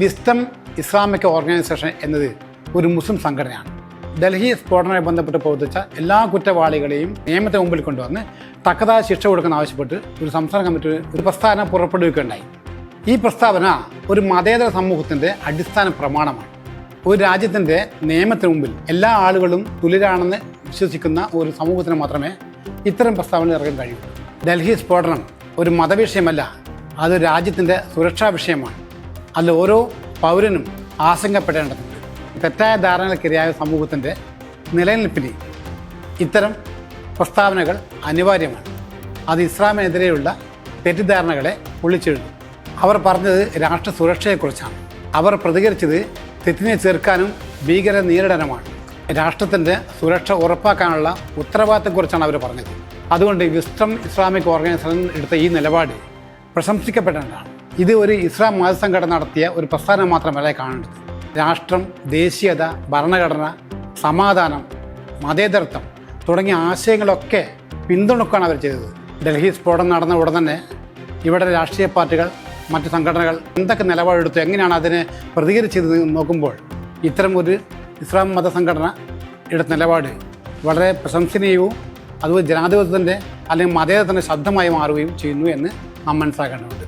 Wisdom Islamic organisation എന്നത് ഒരു മുസ്ലിം സംഘടനയാണ്. ഡൽഹി സ്ഫോടനവുമായി ബന്ധപ്പെട്ട് പ്രവർത്തിച്ച എല്ലാ കുറ്റവാളികളെയും നിയമത്തിന് മുമ്പിൽ കൊണ്ടുവന്ന് തക്കതായ ശിക്ഷ കൊടുക്കാൻ ആവശ്യപ്പെട്ട് ഒരു സംസ്ഥാന കമ്മിറ്റി ഒരു പ്രസ്താവന പുറപ്പെടുവിക്കുകയുണ്ടായി. ഈ പ്രസ്താവന ഒരു മതേതര സമൂഹത്തിൻ്റെ അടിസ്ഥാന പ്രമാണമാണ്. ഒരു രാജ്യത്തിൻ്റെ നിയമത്തിന് മുമ്പിൽ എല്ലാ ആളുകളും തുല്യരാണെന്ന് വിശ്വസിക്കുന്ന ഒരു സമൂഹത്തിന് മാത്രമേ ഇത്തരം പ്രസ്താവന ഇറങ്ങാൻ കഴിയൂ. ഡൽഹി സ്ഫോടനം ഒരു മതവിഷയമല്ല, അത് രാജ്യത്തിൻ്റെ സുരക്ഷാ വിഷയമാണ്. അതിൽ ഓരോ പൗരനും ആശങ്കപ്പെടേണ്ടതുണ്ട്. തെറ്റായ ധാരണകൾക്കിരയായ സമൂഹത്തിൻ്റെ നിലനിൽപ്പിന് ഇത്തരം പ്രസ്താവനകൾ അനിവാര്യമാണ്. അത് ഇസ്ലാമിനെതിരെയുള്ള തെറ്റിദ്ധാരണകളെ പൊളിച്ചെഴുതും. അവർ പറഞ്ഞത് രാഷ്ട്ര സുരക്ഷയെക്കുറിച്ചാണ്. അവർ പ്രതികരിച്ചത് തെറ്റിനെ ചേർക്കാനും ഭീകരത നേരിടാനുമാണ്. രാഷ്ട്രത്തിൻ്റെ സുരക്ഷ ഉറപ്പാക്കാനുള്ള ഉത്തരവാദിത്തത്തെക്കുറിച്ചാണ് അവർ പറഞ്ഞത്. അതുകൊണ്ട് വിസ്ഡം ഇസ്ലാമിക് ഓർഗനൈസേഷൻ എടുത്ത ഈ നിലപാട് പ്രശംസിക്കപ്പെടേണ്ടതാണ്. ഇത് ഒരു ഇസ്ലാം മതസംഘടന നടത്തിയ ഒരു പ്രസ്ഥാനം മാത്രമല്ല കാണേണ്ടത്. രാഷ്ട്രം, ദേശീയത, ഭരണഘടന, സമാധാനം, മതേതരത്വം തുടങ്ങിയ ആശയങ്ങളൊക്കെ പിന്തുണക്കുകയാണ് അവർ ചെയ്തത്. ഡൽഹി സ്ഫോടനം നടന്ന ഉടൻ തന്നെ ഇവിടെ രാഷ്ട്രീയ പാർട്ടികൾ, മറ്റ് സംഘടനകൾ എന്തൊക്കെ നിലപാടെടുത്തു, എങ്ങനെയാണ് അതിനെ പ്രതികരിച്ചത് നോക്കുമ്പോൾ ഇത്തരം ഒരു ഇസ്ലാം മതസംഘടന എടുത്ത നിലപാട് വളരെ പ്രശംസനീയവും അതുപോലെ ജനാധിപത്യത്തിൻ്റെ അല്ലെങ്കിൽ മതേതരത്തിൻ്റെ ശബ്ദമായി മാറുകയും ചെയ്യുന്നു എന്ന് നാം മനസ്സിലാക്കേണ്ടതുണ്ട്.